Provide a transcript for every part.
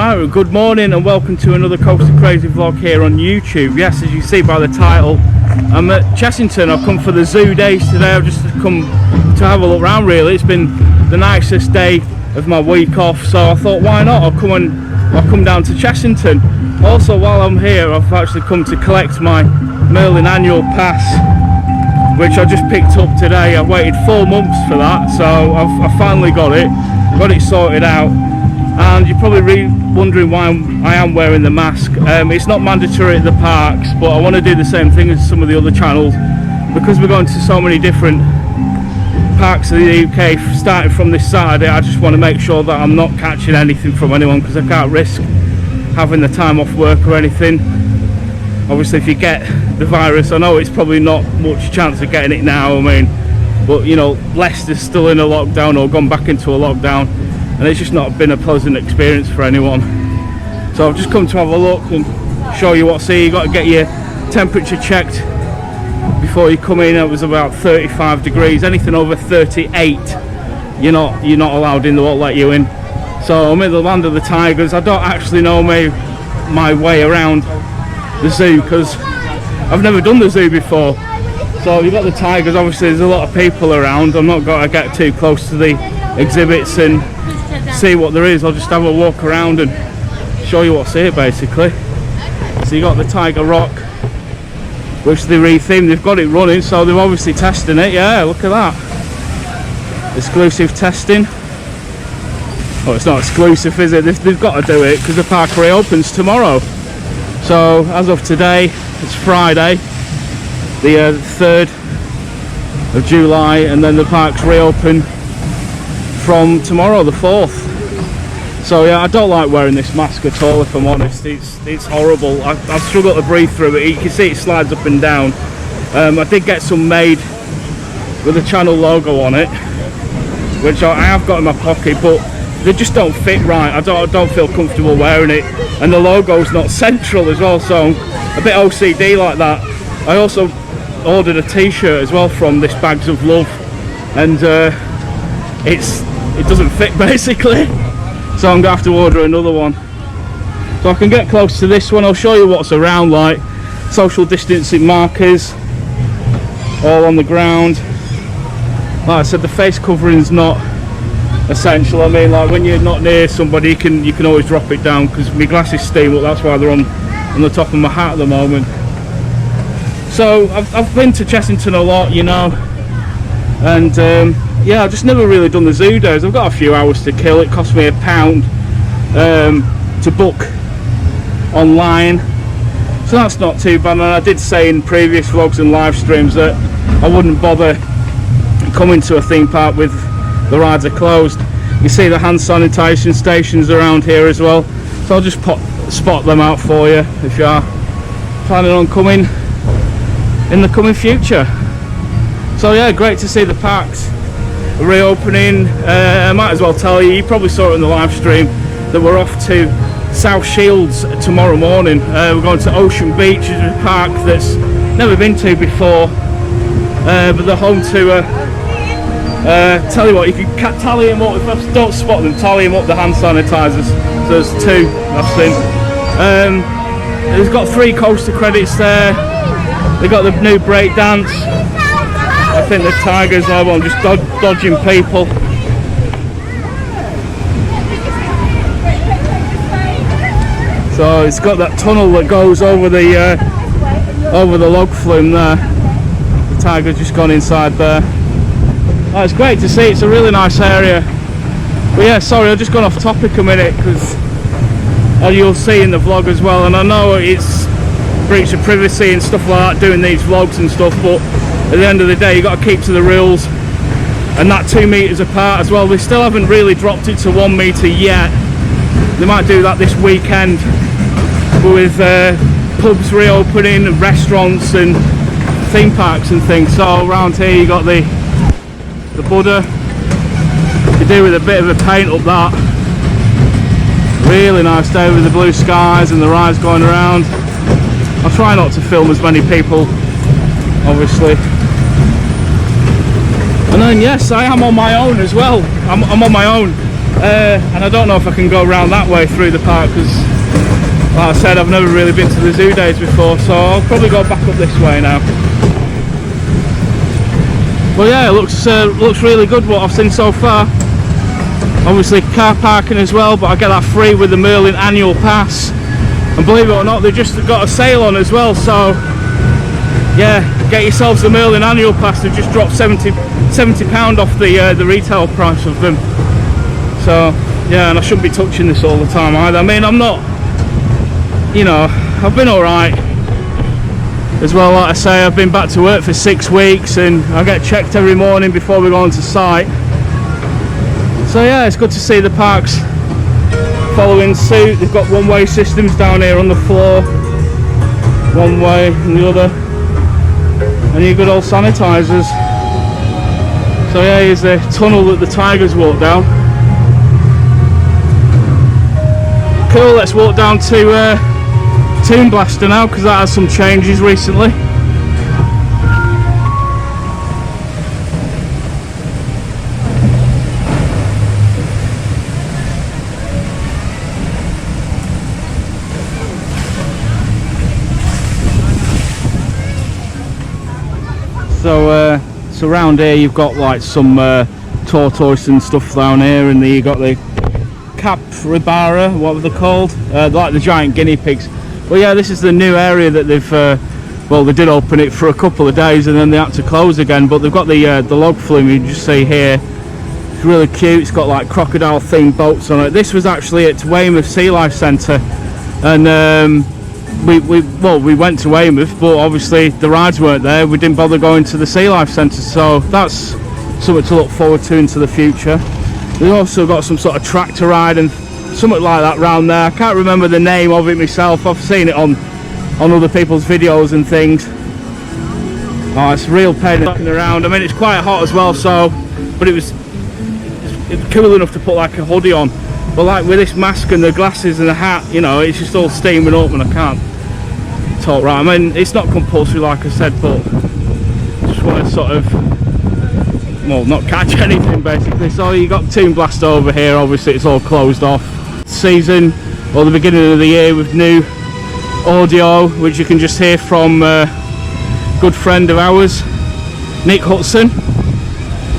Right, well, good morning and welcome to another Coaster Crazy vlog here on YouTube. Yes, as you see by the title, I'm at Chessington. I've come for the zoo days today. I've just come to have a look around really. It's been the nicest day of my week off, so I thought why not, I'll come down to Chessington. Also while I'm here, I've actually come to collect my Merlin annual pass, which I just picked up today. I waited 4 months for that, so I've finally got it sorted out. And you're probably wondering why I am wearing the mask. It's not mandatory at the parks, but I want to do the same thing as some of the other channels, because we're going to so many different parks in the UK starting from this Saturday. I just want to make sure that I'm not catching anything from anyone, because I can't risk having the time off work or anything. Obviously if you get the virus, I know it's probably not much chance of getting it now, I mean, but you know, Leicester's still in a lockdown or gone back into a lockdown, and it's just not been a pleasant experience for anyone. So I've just come to have a look and show you what's here. You got to get your temperature checked before you come in. It was about 35 degrees. Anything over 38 you're not allowed in, they won't let you in. So I'm in the land of the tigers. I don't actually know my way around the zoo because I've never done the zoo before. So you've got the tigers, obviously there's a lot of people around. I'm not going to get too close to the exhibits and see what there is. I'll just have a walk around and show you what's here basically. So you got the Tiger Rock, which they rethemed. They've got it running, so they're obviously testing it. Yeah, look at that, exclusive testing. Oh, it's not exclusive, is it? They've got to do it because the park reopens tomorrow. So as of today, it's Friday the 3rd of July, and then the parks reopen from tomorrow the 4th. So yeah, I don't like wearing this mask at all, if I'm honest. It's horrible. I struggle to breathe through it. You can see it slides up and down. I did get some made with the channel logo on it, which I have got in my pocket, but they just don't fit right. I don't feel comfortable wearing it, and the logo's not central as well, so I'm a bit OCD like that. I also ordered a t-shirt as well from this Bags of Love, and it doesn't fit basically, so I'm gonna have to order another one. So I can get close to this one. I'll show you what's around, like social distancing markers all on the ground. Like I said, the face covering's not essential. I mean, like when you're not near somebody, you can always drop it down, because my glasses steam up. That's why they're on the top of my hat at the moment. So I've been to Chessington a lot, you know, and yeah, I've just never really done the zoo days. I've got a few hours to kill. It cost me £1 to book online, so that's not too bad. And I did say in previous vlogs and live streams that I wouldn't bother coming to a theme park with the rides are closed. You see the hand sanitation stations around here as well, so I'll just spot them out for you if you are planning on coming in the coming future. So yeah, great to see the parks reopening. I might as well tell you, you probably saw it in the live stream, that we're off to South Shields tomorrow morning. We're going to Ocean Beach, which is a park that's never been to before, but they're home to tell you what, if you can tally them up, if I don't spot them, tally them up, the hand sanitizers. So there's 2 I've seen. It's got 3 coaster credits there. They got the new break dance. I think the tigers are one just dodging people. So it's got that tunnel that goes over the log flume there. The tiger's just gone inside there. Oh, it's great to see. It's a really nice area. But yeah, sorry, I've just gone off topic a minute, because you'll see in the vlog as well, and I know it's breach of privacy and stuff like that doing these vlogs and stuff, but at the end of the day you got to keep to the rules, and that 2 meters apart as well. They still haven't really dropped it to 1 meter yet. They might do that this weekend with pubs reopening and restaurants and theme parks and things. So around here you got the Buddha. You do with a bit of a paint up that. Really nice day with the blue skies and the rides going around. I'll try not to film as many people, obviously. And then yes, I am on my own as well. I'm on my own. and I don't know if I can go around that way through the park, because like I said, I've never really been to the zoo days before, so I'll probably go back up this way now. Well, yeah, it looks really good what I've seen so far. Obviously car parking as well, but I get that free with the Merlin annual pass. And believe it or not, they've just got a sale on as well, so yeah, get yourselves the Merlin annual pass. They've just dropped £70 off the retail price of them. So yeah, and I shouldn't be touching this all the time either. I mean, I'm not, you know, I've been alright as well. Like I say, I've been back to work for 6 weeks and I get checked every morning before we go onto site. So yeah, it's good to see the parks following suit. They've got one-way systems down here on the floor, one way and the other, and your good old sanitizers. So yeah, here's the tunnel that the tigers walk down. Cool, let's walk down to Toon Blaster now, because that has some changes recently. So around here you've got like some tortoise and stuff down here, and then you got the capybara, what were they called? Like the giant guinea pigs. Well, yeah, this is the new area that they've well, they did open it for a couple of days and then they had to close again, but they've got the log flume you just see here. It's really cute. It's got like crocodile themed boats on it. This was actually at Weymouth Sea Life Centre, and we went to Weymouth, but obviously the rides weren't there. We didn't bother going to the Sea Life Centre, so that's something to look forward to into the future. We've also got some sort of tractor ride and something like that round there. I can't remember the name of it myself. I've seen it on other people's videos and things. Oh, it's a real pain looking around. I mean, it's quite hot as well, so, but it's cool enough to put like a hoodie on. But like with this mask and the glasses and the hat, you know, it's just all steaming up and I can't talk right. I mean, it's not compulsory like I said, but just want to sort of, well, not catch anything basically. So you got Toon Blast over here. Obviously it's all closed off. Season, or the beginning of the year, with new audio, which you can just hear from a good friend of ours, Nick Hudson.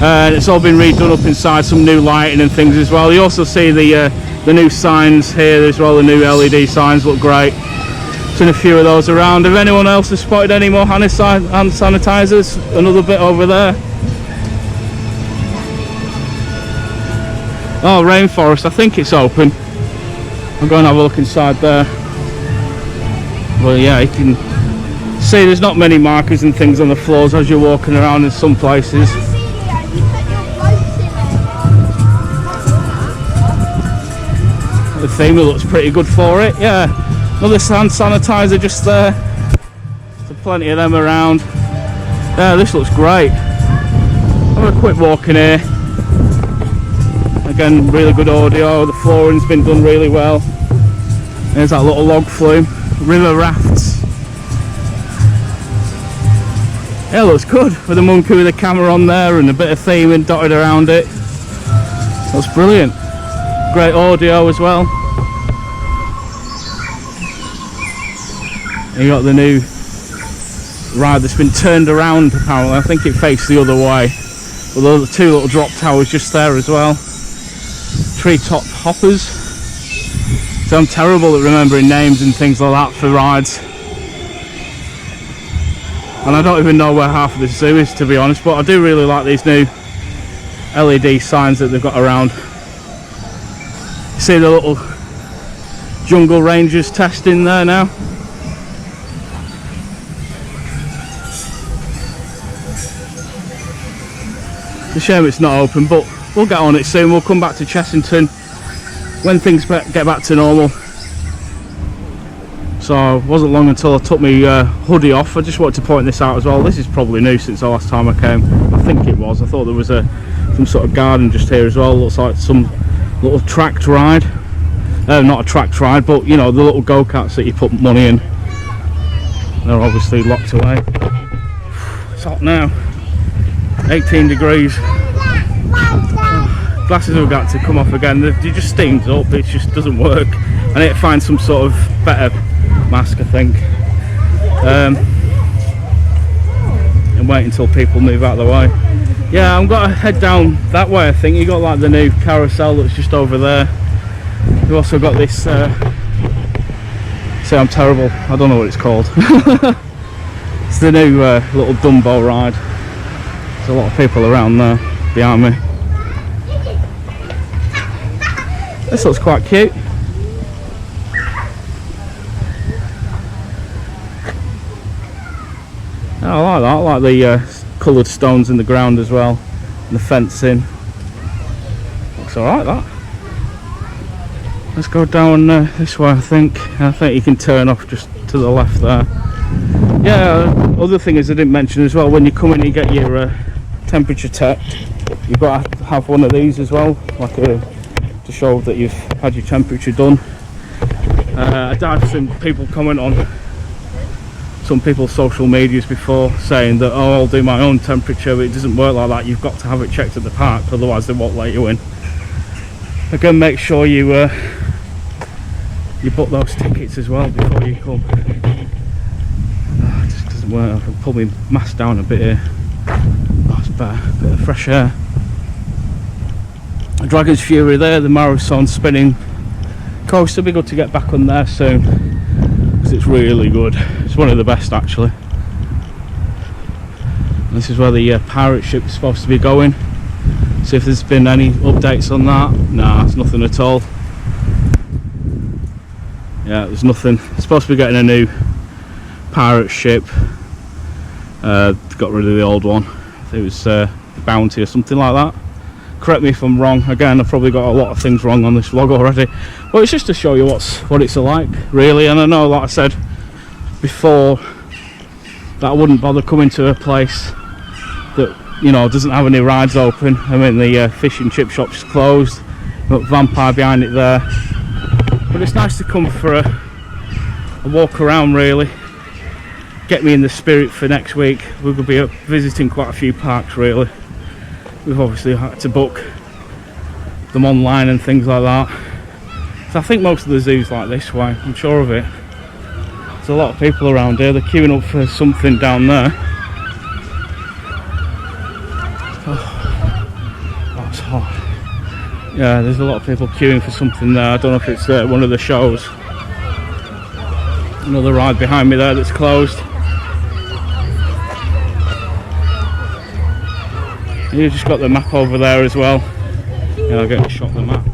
And it's all been redone up inside, some new lighting and things as well. You also see the new signs here as well. The new LED signs look great. Seen a few of those around. If anyone else has spotted any more hand sanitizers, another bit over there. Oh, rainforest, I think it's open. I'll go and have a look inside there. Well, yeah, you can see there's not many markers and things on the floors as you're walking around in some places. The theme looks pretty good for it, yeah. Another hand sanitizer just there. There's plenty of them around. Yeah, this looks great. Have a quick walk in here. Again, really good audio. The flooring's been done really well. There's that little log flume. River rafts. Yeah, looks good with a monkey with a camera on there and a bit of theming dotted around it. That's brilliant. Great audio as well. You got the new ride that's been turned around apparently. I think it faced the other way. But the two little drop towers just there as well. Treetop hoppers. So I'm terrible at remembering names and things like that for rides. And I don't even know where half of the zoo is, to be honest, but I do really like these new LED signs that they've got around. See the little jungle rangers testing there now. It's a shame it's not open, but we'll get on it soon. We'll come back to Chessington when things get back to normal. So it wasn't long until I took my hoodie off. I just wanted to point this out as well. This is probably new since the last time I came. I think it was. I thought there was some sort of garden just here as well. Looks like some little tracked ride. Not a tracked ride, but you know, the little go-karts that you put money in. They're obviously locked away. It's hot now. 18 degrees. glasses have got to come off again. They just steamed up, it just doesn't work. I need to find some sort of better mask, I think. And wait until people move out of the way. Yeah, I'm gonna head down that way. I think you got like the new carousel that's just over there. You've also got this say I'm terrible, I don't know what it's called. It's the new little Dumbo ride. There's a lot of people around there behind me. This looks quite cute. I like that. I like the coloured stones in the ground as well, and the fencing. Looks alright, that. Let's go down this way. I think you can turn off just to the left there. Yeah, other thing is I didn't mention as well, when you come in and you get your temperature checked, you've got to have one of these as well, like to show that you've had your temperature done. I've seen people comment on some people's social medias before saying that, oh, I'll do my own temperature, but it doesn't work like that. You've got to have it checked at the park, otherwise they won't let you in. Again, make sure you book those tickets as well before you come. It just doesn't work. I can pull my mask down a bit here. Oh, it's better. A bit of fresh air. Dragon's Fury there, the marathon spinning coaster. It'll be good to get back on there soon, because it's really good. It's one of the best actually. This is where the pirate ship is supposed to be going. See if there's been any updates on that. Nah, there's nothing at all. Yeah, there's nothing. It's supposed to be getting a new pirate ship. Got rid of the old one. I think it was the Bounty or something like that. Correct me if I'm wrong. Again, I've probably got a lot of things wrong on this vlog already, but it's just to show you what it's like really. And I know, like I said before, that I wouldn't bother coming to a place that, you know, doesn't have any rides open. I mean, the fish and chip shop's closed. Got Vampire behind it there, but it's nice to come for a walk around really, get me in the spirit for next week. We're going to be visiting quite a few parks really. We've obviously had to book them online and things like that, so I think most of the zoos like this way, I'm sure of it. There's a lot of people around here. They're queuing up for something down there. Oh, that's hot. Yeah, there's a lot of people queuing for something there. I don't know if it's one of the shows. Another ride behind me there that's closed. You've just got the map over there as well. Yeah, I'll get a shot of the map.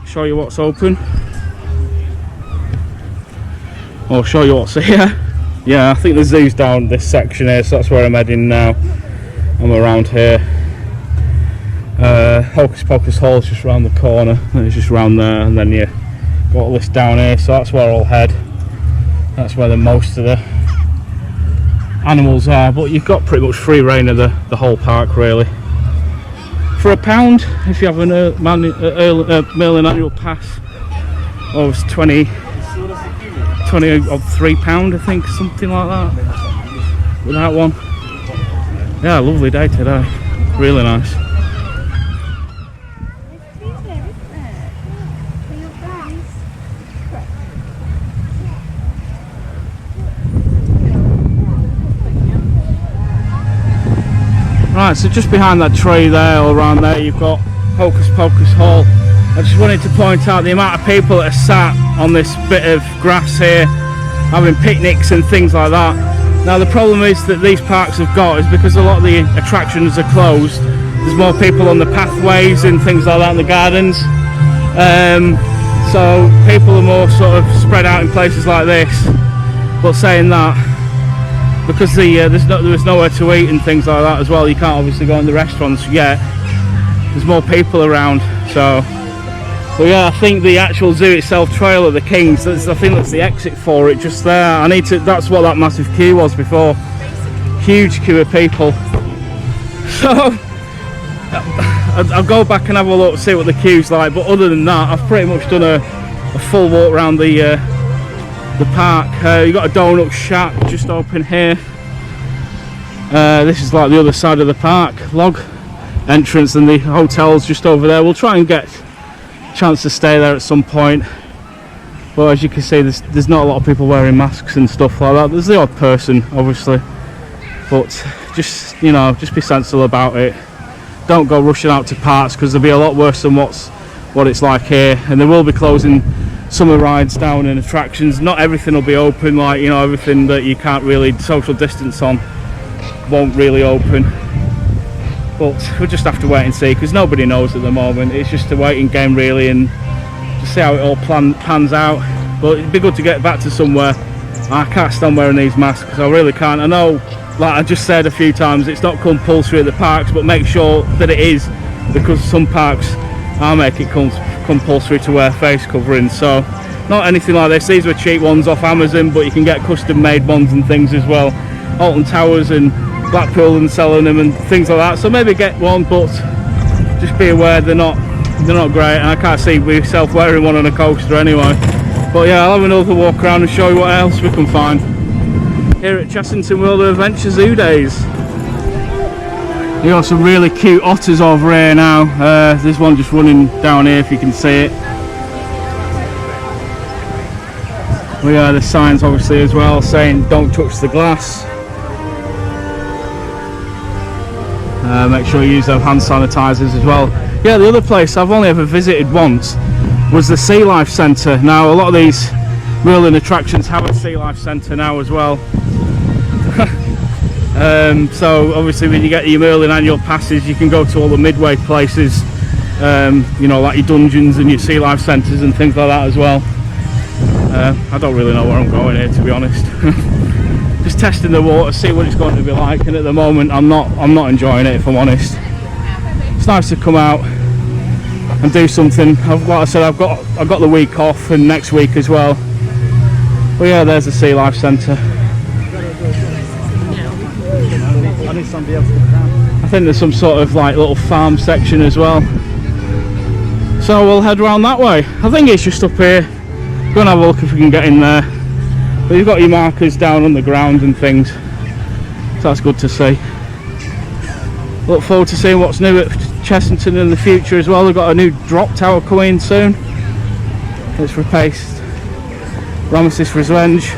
Show you what's open. I'll show you what's here. Yeah, I think the zoo's down this section here, so that's where I'm heading now. I'm around here. Hocus Pocus Hall's just around the corner, and it's just around there, and then you got all this down here, so that's where I'll head. That's where most of the animals are, but you've got pretty much free reign of the whole park really. For £1, if you have a Merlin annual pass, oh, it's 20 or £3 I think, something like that, with that one. Yeah, lovely day today, really nice. Right, so just behind that tree there, or around there, you've got Hocus Pocus Hall. I just wanted to point out the amount of people that are sat on this bit of grass here, having picnics and things like that. Now the problem is that these parks have got is because a lot of the attractions are closed, there's more people on the pathways and things like that in the gardens. So people are more sort of spread out in places like this. But saying that, because there's nowhere to eat and things like that as well, you can't obviously go in the restaurants yet. There's more people around, so. But yeah, I think the actual zoo itself, Trail of the Kings, I think that's the exit for it, just there. That's what that massive queue was before. Huge queue of people. So I'll go back and have a look, see what the queue's like. But other than that, I've pretty much done a full walk around the park. You've got a donut shack just open here. This is like the other side of the park. Log entrance, and the hotel's just over there. We'll try and get a chance to stay there at some point, but as you can see, there's not a lot of people wearing masks and stuff like that. There's the odd person, obviously, but just, you know, just be sensible about it. Don't go rushing out to parks, because there'll be a lot worse than what it's like here. And they will be closing summer rides down and attractions. Not everything will be open, like, you know, everything that you can't really social distance on won't really open, but we'll just have to wait and see, because nobody knows at the moment. It's just a waiting game really, and just see how it all pans out. But it'd be good to get back to somewhere. I can't stand wearing these masks, I really can't. I know, like I just said a few times, it's not compulsory at the parks, but make sure that it is, because some parks are making it compulsory to wear face coverings. So not anything like this. These were cheap ones off Amazon, but you can get custom made ones and things as well. Alton Towers and Blackpool and selling them and things like that, so maybe get one, but just be aware they're not great, and I can't see myself wearing one on a coaster anyway. But yeah, I'll have another walk around and show you what else we can find here at Chessington World of Adventures Zoo Days. You got some really cute otters over here now. There's one just running down here, if you can see it. We have the signs obviously as well saying don't touch the glass. Make sure you use those hand sanitizers as well. Yeah, the other place I've only ever visited once was the Sea Life Centre. Now a lot of these Merlin attractions have a Sea Life Centre now as well. So obviously when you get your Merlin annual passes, you can go to all the midway places, you know, like your dungeons and your Sea Life Centres and things like that as well. I don't really know where I'm going here, to be honest. Just testing the water, see what it's going to be like, and at the moment I'm not enjoying it, if I'm honest. It's nice to come out and do something. Like I said, I've got the week off, and next week as well. But yeah, there's the Sea Life Centre. I think there's some sort of like little farm section as well, so we'll head around that way. I think it's just up here. Go and have a look if we can get in there. But you've got your markers down on the ground and things, so that's good to see. Look forward to seeing what's new at Chessington in the future as well. They've got a new drop tower coming soon. It's replaced Ramesses Revenge.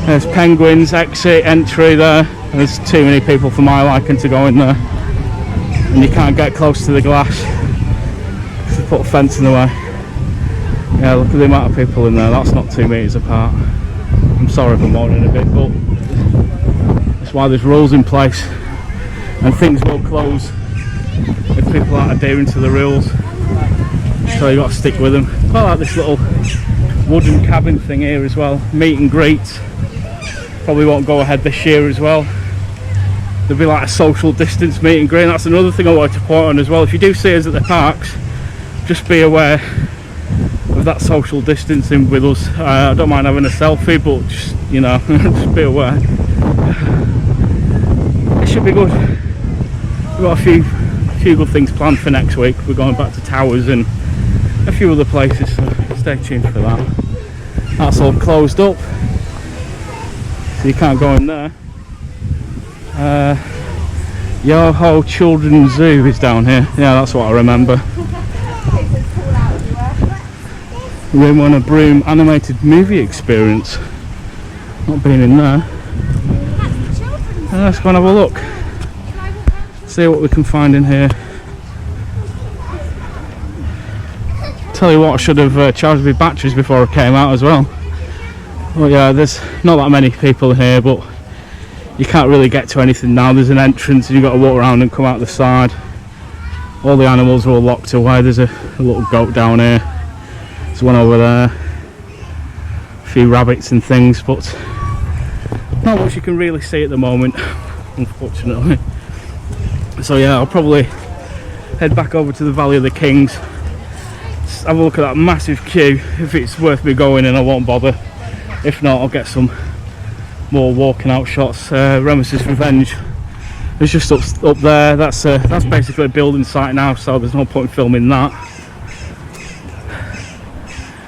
There's penguins, exit, entry there. There's too many people for my liking to go in there, and you can't get close to the glass. They put a fence in the way. Yeah, look at the amount of people in there. That's not 2 metres apart. I'm sorry if I'm moaning a bit, but that's why there's rules in place, and things will close if people aren't adhering to the rules. So you got to stick with them. Quite like this little wooden cabin thing here as well. Meet and greet. Probably won't go ahead this year as well. There'll be like a social distance meet and greet. That's another thing I wanted to point on as well. If you do see us at the parks, just be aware of that social distancing with us. I don't mind having a selfie, but just, you know, just be aware. It should be good. We've got a few good things planned for next week. We're going back to Towers and a few other places, so stay tuned for that. That's all closed up, so you can't go in there. Yoho Children's Zoo is down here. Yeah, that's what I remember. We want a Broom animated movie experience. Not been in there. Let's go and have a look. See what we can find in here. Tell you what, I should have charged me batteries before I came out as well. Well, yeah, there's not that many people here, but you can't really get to anything now. There's an entrance and you've got to walk around and come out the side. All the animals are all locked away. There's a little goat down here. There's one over there. A few rabbits and things, but not much you can really see at the moment, unfortunately. So yeah, I'll probably head back over to the Valley of the Kings. Have a look at that massive queue. If it's worth me going in, I won't bother. If not, I'll get some more walking out shots. Ramesses Revenge is just up there. That's basically a building site now, so there's no point in filming that.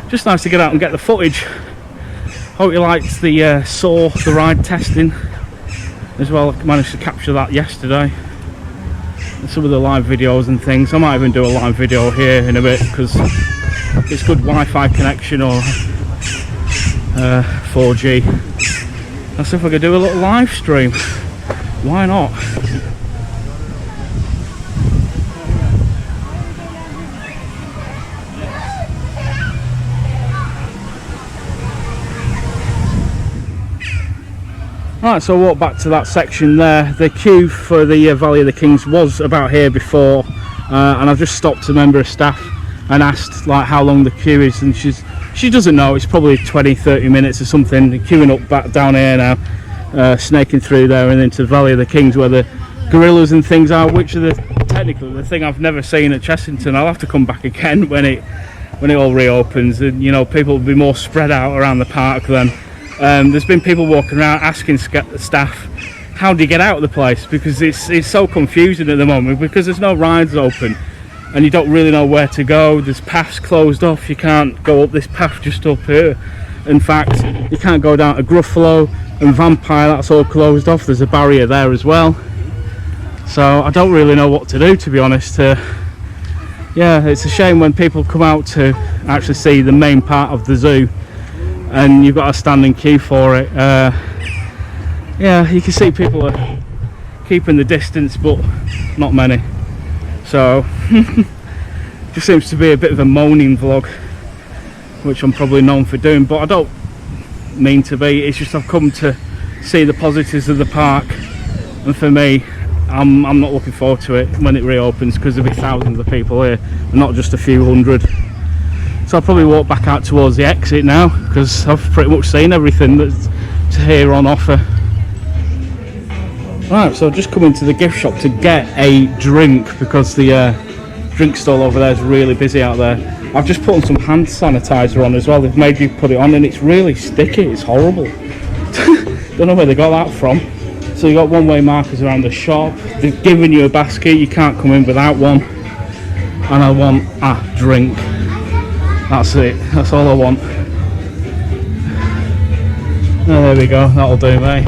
Just nice to get out and get the footage. Hope you liked the Saw the ride testing as well. I managed to capture that yesterday. some of the live videos and things. I might even do a live video here in a bit because it's good Wi-Fi connection or 4G. Let's see if I could do a little live stream. Why not? Right, so I walked back to that section there. The queue for the Valley of the Kings was about here before, and I've just stopped a member of staff and asked like how long the queue is, and she doesn't know. It's probably 20-30 minutes or something. Queuing up back down here now, snaking through there and into the Valley of the Kings where the gorillas and things are, which are technically the thing I've never seen at Chessington. I'll have to come back again when it all reopens, and you know, people will be more spread out around the park then. There's been people walking around asking staff, how do you get out of the place? Because it's so confusing at the moment, because there's no rides open and you don't really know where to go. There's paths closed off. You can't go up this path just up here. In fact, you can't go down to Gruffalo and Vampire, that's all closed off. There's a barrier there as well. So I don't really know what to do, to be honest. Yeah, it's a shame when people come out to actually see the main part of the zoo and you've got a standing queue for it. Yeah, you can see people are keeping the distance, but not many. So just seems to be a bit of a moaning vlog, which I'm probably known for doing, but I don't mean to be. It's just I've come to see the positives of the park, and for me, I'm not looking forward to it when it reopens, because there'll be thousands of people here and not just a few hundred. So I'll probably walk back out towards the exit now, because I've pretty much seen everything that's here on offer. Right, so I've just come into the gift shop to get a drink, because the drink stall over there is really busy out there. I've just put on some hand sanitizer on as well. They've made you put it on and it's really sticky, it's horrible. Don't know where they got that from. So you got one-way markers around the shop. They've given you a basket, you can't come in without one. And I want a drink. That's it, that's all I want. Oh, there we go, that'll do me.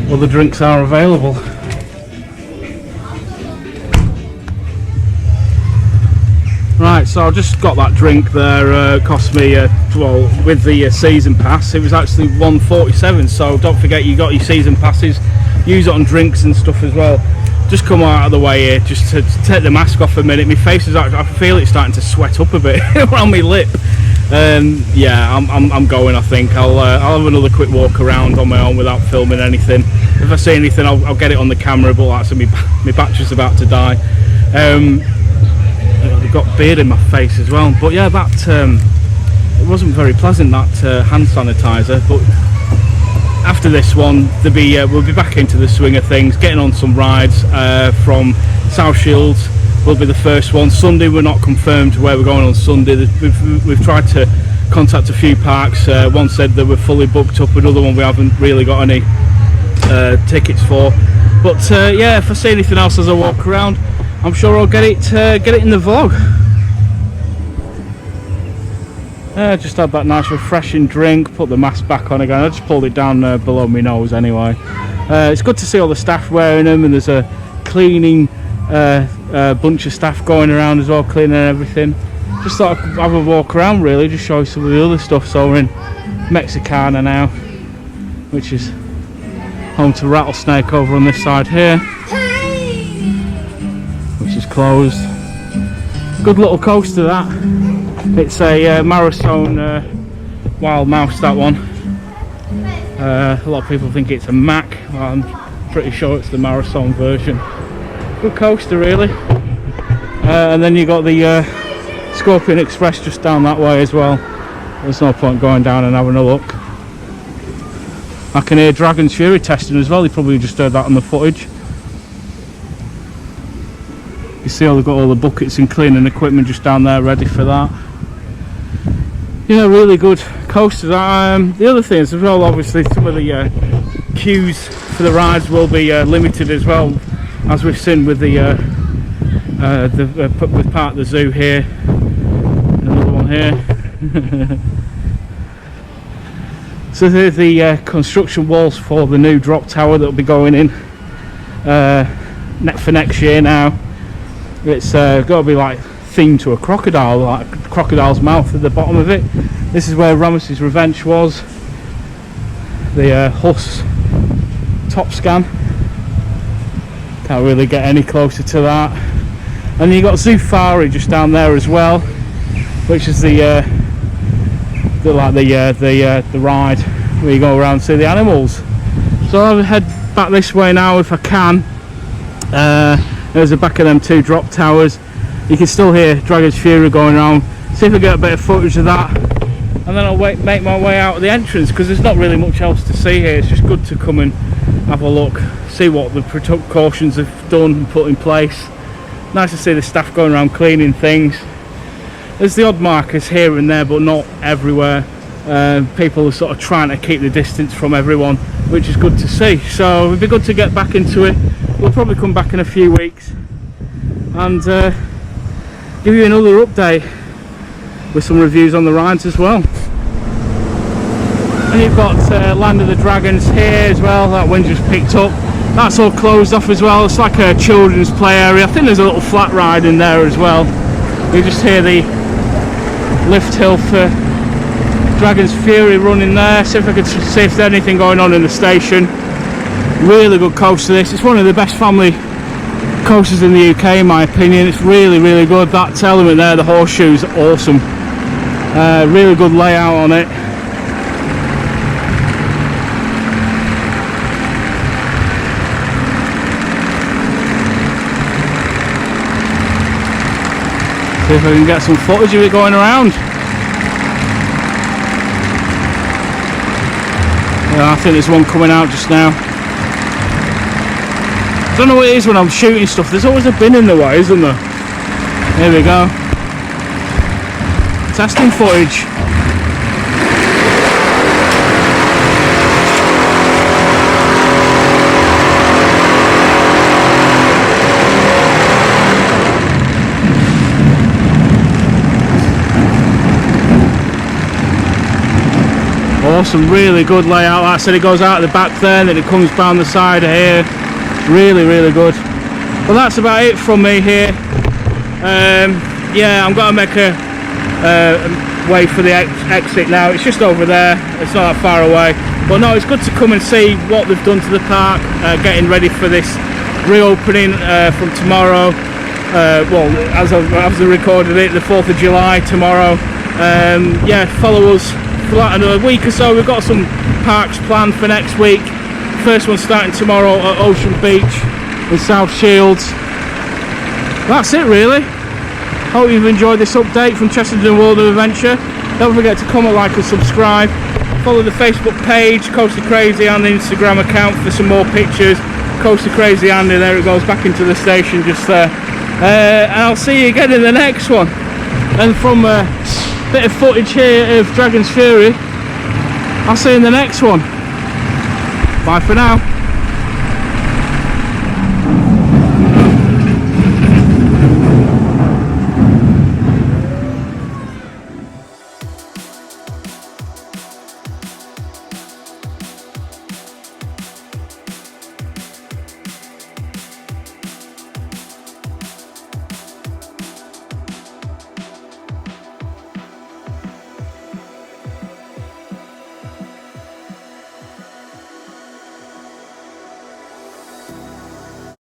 Well, the drinks are available. Right, so I just got that drink there. Cost me, well, with the season pass, it was actually $1.47. So don't forget, you got your season passes. Use it on drinks and stuff as well. Just come out of the way here, just to take the mask off a minute. My face is actually, I feel it's starting to sweat up a bit around my lip. Yeah, I'm going. I think I'll have another quick walk around on my own without filming anything. If I see anything, I'll get it on the camera. But actually, my battery's about to die. I've got beard in my face as well. But yeah, that it wasn't very pleasant, that hand sanitizer. But after this one, we'll be back into the swing of things, getting on some rides from South Shields. Will be the first one. Sunday, we're not confirmed where we're going on Sunday. We've tried to contact a few parks. One said that we're fully booked up, another one we haven't really got any tickets for. But yeah, if I see anything else as I walk around, I'm sure I'll get it in the vlog. Just had that nice refreshing drink, put the mask back on again. I just pulled it down below my nose anyway. It's good to see all the staff wearing them, and there's a cleaning bunch of staff going around as well, cleaning everything. Just thought I could have a walk around, really, just show you some of the other stuff. So we're in Mexicana now, which is home to Rattlesnake over on this side here, which is closed. Good little coaster that. It's a Marathon Wild Mouse, that one. A lot of people think it's a Mac. Well, I'm pretty sure it's the Marathon version. Good coaster, really. And then you got the Scorpion Express just down that way as well. There's no point going down and having a look. I can hear Dragon's Fury testing as well. You probably just heard that on the footage. You see, they've got all the buckets and cleaning equipment just down there ready for that. Yeah, really good coaster. The other thing is as well, obviously some of the queues for the rides will be limited as well, as we've seen with with part of the zoo here. Another one here. So there's the construction walls for the new drop tower that will be going in. for next year now. It's got to be like themed to a crocodile, like a crocodile's mouth at the bottom of it. This is where Ramesses Revenge was, the Huss top scan. Can't really get any closer to that. And you got Zufari just down there as well, which is the ride where you go around and see the animals. So I'll head back this way now if I can. There's the back of them two drop towers. You can still hear Dragon's Fury going around. See if I get a bit of footage of that, and then I'll make my way out of the entrance, because there's not really much else to see here. It's just good to come and have a look, see what the precautions have done and put in place. Nice to see the staff going around cleaning things. There's the odd markers here and there, but not everywhere. People are sort of trying to keep the distance from everyone, which is good to see. So it'd be good to get back into it. We'll probably come back in a few weeks and give you another update with some reviews on the rides as well. And you've got Land of the Dragons here as well. That one just picked up. That's all closed off as well. It's like a children's play area. I think there's a little flat ride in there as well. You just hear the lift hill for Dragon's Fury running there. See if I could see if there's anything going on in the station. Really good coaster this. It's one of the best family coasters in the UK in my opinion. It's really good. That element there, the horseshoes, awesome. Really good layout on it. See if I can get some footage of it going around. Yeah, I think there's one coming out just now. I don't know what it is when I'm shooting stuff. There's always a bin in the way, isn't there? Here we go. Testing footage. Awesome, really good layout. Like I said, it goes out the back there and then it comes down the side of here. Really good. Well, that's about it from me here. Yeah, I'm going to make a way for the exit now. It's just over there, it's not that far away, but no, it's good to come and see what they've done to the park, getting ready for this reopening from tomorrow. Well, as I recorded it, the 4th of July tomorrow. Yeah, follow us for like another week or so. We've got some parks planned for next week. First one starting tomorrow at Ocean Beach in South Shields. That's it really. Hope you've enjoyed this update from Chessington World of Adventure. Don't forget to comment, like and subscribe. Follow the Facebook page, Coaster Crazy, and the Instagram account for some more pictures. Coaster Crazy Andy, there it goes back into the station just there. And I'll see you again in the next one. And from a bit of footage here of Dragon's Fury, I'll see you in the next one. Bye for now.